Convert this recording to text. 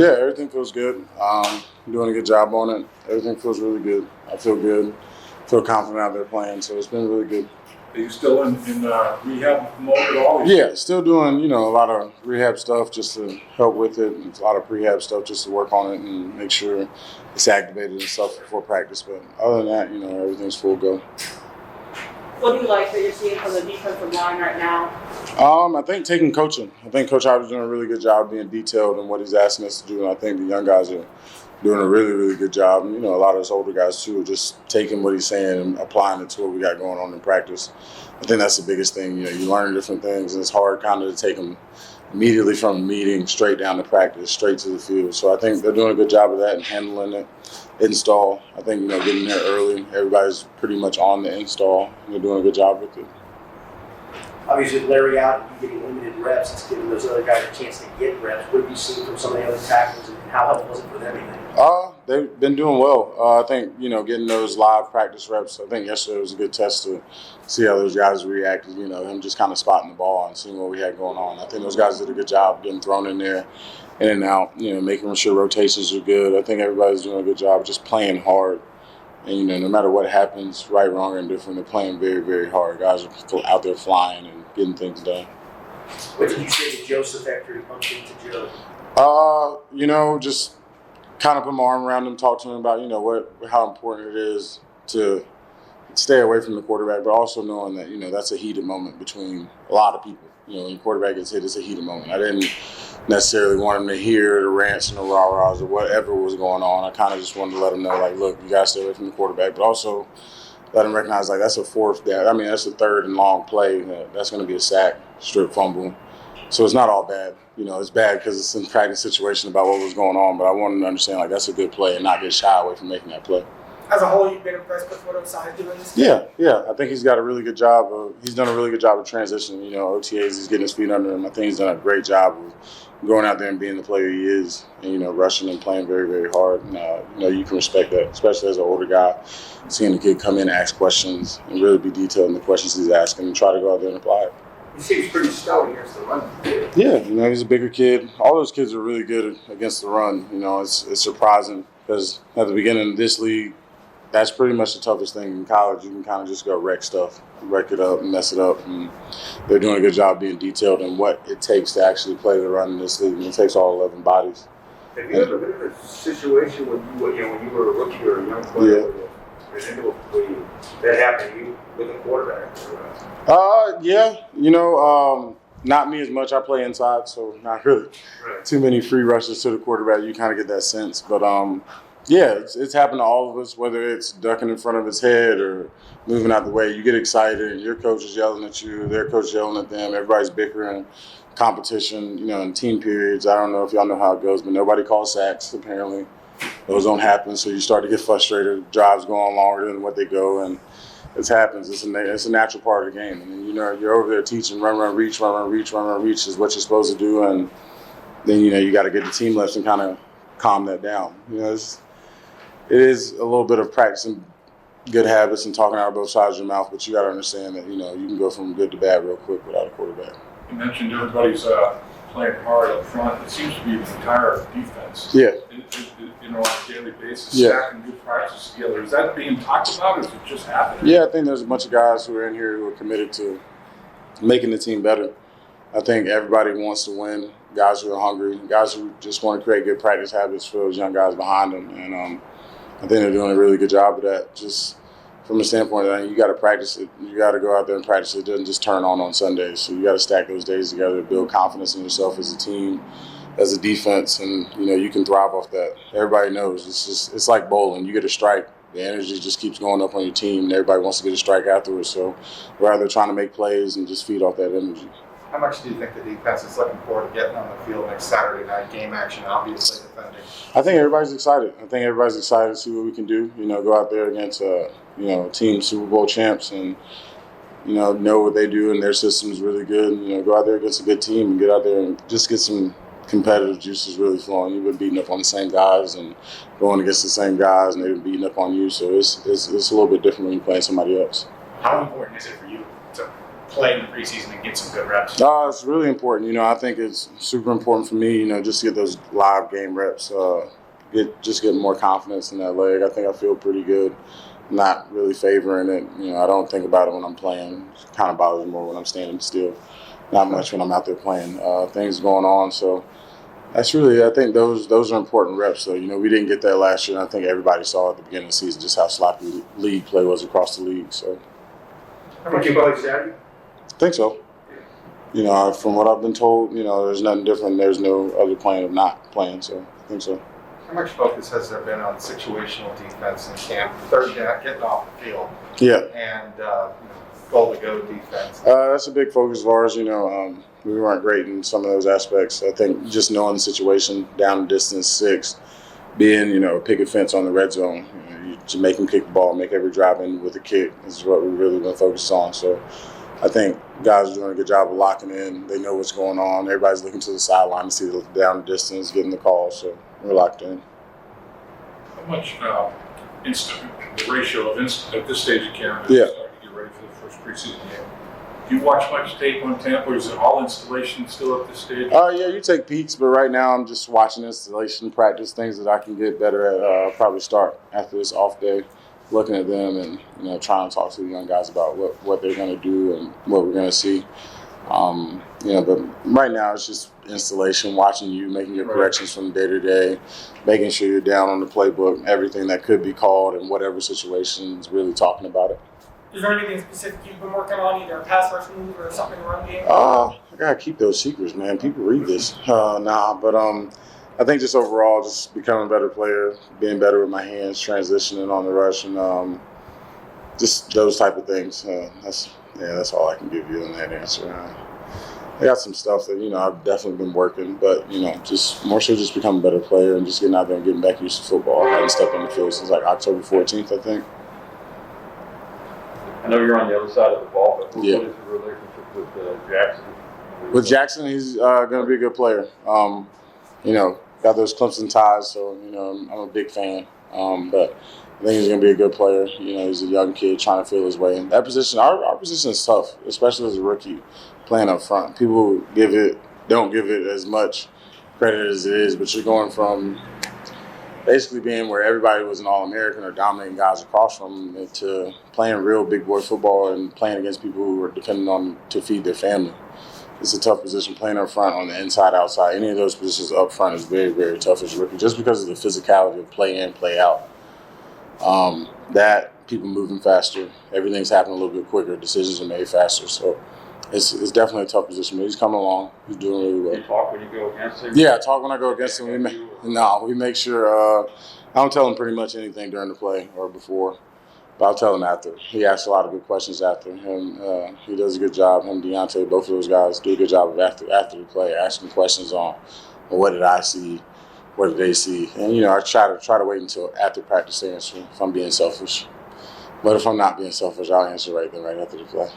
Yeah, everything feels good. Doing a good job on it. Everything feels really good. I feel good. Feel confident out there playing, so it's been really good. Are you still in rehab mode at all? Yeah, still doing, a lot of rehab stuff just to help with it, and a lot of prehab stuff just to work on it and make sure it's activated and stuff before practice. But other than that, everything's full go. What do you like that you're seeing from the defensive line right now? I think taking coaching. I think Coach Howard's doing a really good job being detailed in what he's asking us to do, and I think the young guys are doing a really, really good job. And, a lot of us older guys, too, are just taking what he's saying and applying it to what we got going on in practice. I think that's the biggest thing. You learn different things, and it's hard kind of to take them immediately from a meeting straight down to practice, straight to the field. So I think they're doing a good job of that and handling it. Install, I think, getting there early. Everybody's pretty much on the install, and they're doing a good job with it. Obviously, Larry out, you getting limited reps. It's giving those other guys a chance to get reps. What have you seen from some of the other tackles, and how helpful was it for them? They've been doing well. I think, getting those live practice reps, I think yesterday was a good test to see how those guys reacted, him just kind of spotting the ball and seeing what we had going on. I think those guys did a good job getting thrown in there, in and out, making sure rotations are good. I think everybody's doing a good job just playing hard. And, no matter what happens, right, wrong, or indifferent, they're playing very, very hard. Guys are out there flying and getting things done. What did you say to Joseph after he bumped into Joe? Just kind of put my arm around him, talk to him about, how important it is to stay away from the quarterback, but also knowing that, that's a heated moment between a lot of people. When your quarterback gets hit, it's a heated moment. I didn't necessarily want him to hear the rants and the rah-rahs or whatever was going on. I kind of just wanted to let him know, look, you got to stay away from the quarterback, but also let him recognize, that's a fourth down. I mean, that's a third and long play. That's going to be a sack, strip fumble. So it's not all bad. It's bad because it's in practice situation about what was going on, but I wanted him to understand, that's a good play and not get shy away from making that play. As a whole, you've been impressed with what Osai doing this year? Yeah. I think he's got a really good job. He's done a really good job of transitioning. OTAs, he's getting his feet under him. I think he's done a great job of going out there and being the player he is, and rushing and playing very, very hard. And you can respect that, especially as an older guy, seeing the kid come in and ask questions and really be detailed in the questions he's asking and try to go out there and apply it. He seems pretty stout against the run. Yeah, he's a bigger kid. All those kids are really good against the run. It's surprising because at the beginning of this league, that's pretty much the toughest thing in college. You can kind of just go wreck it up and mess it up. And they're doing a good job being detailed in what it takes to actually play the run in this league. And it takes all 11 bodies. Have you ever been in a situation when you were a rookie or a young player, that happened to you with a quarterback? Not me as much. I play inside, so not really too many free rushes to the quarterback. You kind of get that sense. But, it's happened to all of us, whether it's ducking in front of his head or moving out the way. You get excited, and your coach is yelling at you, their coach is yelling at them. Everybody's bickering, competition, in team periods. I don't know if y'all know how it goes, but nobody calls sacks, apparently. Those don't happen, so you start to get frustrated. Drives go on longer than what they go, and it happens. It's a natural part of the game. And you're over there teaching run, reach is what you're supposed to do, and then you got to get the team left and kind of calm that down. It is a little bit of practicing good habits and talking out of both sides of your mouth, but you got to understand that you can go from good to bad real quick without a quarterback. You mentioned everybody's playing hard up front. It seems to be the entire defense. Yeah. On a daily basis, stacking good practice together. Is that being talked about, or is it just happening? Yeah, I think there's a bunch of guys who are in here who are committed to making the team better. I think everybody wants to win. Guys who are hungry, guys who just want to create good practice habits for those young guys behind them, and I think they're doing a really good job of that. Just from the standpoint that you got to practice it, you got to go out there and practice it. It doesn't just turn on Sundays, so you got to stack those days together to build confidence in yourself as a team, as a defense, and you can thrive off that. Everybody knows it's like bowling. You get a strike, the energy just keeps going up on your team, and everybody wants to get a strike afterwards. So we're either trying to make plays and just feed off that energy. How much do you think the defense is looking forward to getting on the field next Saturday night game action, obviously defending? I think everybody's excited. I think everybody's excited to see what we can do. Go out there against team Super Bowl champs and know what they do, and their system is really good. Go out there against a good team and get out there and just get some competitive juices really flowing. You've been beating up on the same guys and going against the same guys, and they've been beating up on you. So it's a little bit different when you're playing somebody else. How important is it for you to play in the preseason and get some good reps? It's really important. I think it's super important for me, just to get those live game reps, getting more confidence in that leg. I think I feel pretty good. Not really favoring it. I don't think about it when I'm playing. It kind of bothers me more when I'm standing still. Not much when I'm out there playing. Things going on. So that's really, I think those are important reps. So, we didn't get that last year. And I think everybody saw at the beginning of the season just how sloppy league play was across the league. So Think you play Saturday? I think so. From what I've been told, there's nothing different. There's no other plan of not playing. So I think so. How much focus has there been on situational defense in camp? Third down, getting off the field. Yeah. And goal-to-go defense. That's a big focus of ours. We weren't great in some of those aspects. I think just knowing the situation, down distance 6, being, picket fence on the red zone, you just make them kick the ball, make every drive in with a kick is what we've really been focused on. So I think guys are doing a good job of locking in. They know what's going on. Everybody's looking to the sideline to see the down distance, getting the call. So we're locked in. How much the ratio of at this stage of camp is Yeah. starting to get ready for the first preseason game? Do you watch much tape on Tampa, or is it all installation still at this stage? Yeah, you take peeks, but right now I'm just watching installation practice, things that I can get better at. I'll probably start after this off day, looking at them and trying to talk to the young guys about what they're going to do and what we're going to see. But right now it's just installation, watching you, making your corrections from day to day, making sure you're down on the playbook, everything that could be called in whatever situations, really talking about it. Is there anything specific you've been working on, either a pass rush move or something in the run game? I gotta keep those secrets, man. People read this. I think just overall, just becoming a better player, being better with my hands, transitioning on the rush, and just those type of things. That's all I can give you in that answer. I got some stuff that I've definitely been working, but just more so just becoming a better player and just getting out there and getting back used to football. I haven't stepped on the field since like October 14th, I think. I know you're on the other side of the ball, but Yeah. what is your relationship with Jackson? With Jackson, he's going to be a good player. Got those Clemson ties, so I'm a big fan. But I think he's going to be a good player. He's a young kid trying to feel his way. And that position, our position is tough, especially as a rookie playing up front. People don't give it as much credit as it is, but you're going from basically being where everybody was an All-American or dominating guys across from them to playing real big boy football and playing against people who are dependent on to feed their family. It's a tough position playing up front on the inside, outside. Any of those positions up front is very, very tough as a rookie just because of the physicality of play in, play out. That people moving faster, everything's happening a little bit quicker, decisions are made faster. So it's definitely a tough position. But he's coming along. He's doing really well. You talk when you go against him? Yeah, I talk when I go against him. We make sure I don't tell him pretty much anything during the play or before, but I'll tell him after. He asks a lot of good questions after. He does a good job. Him, Deontay, both of those guys do a good job of after the play, asking questions on what did I see, what did they see, and I try to wait until after practice to answer if I'm being selfish. But if I'm not being selfish, I'll answer right then, right after the play.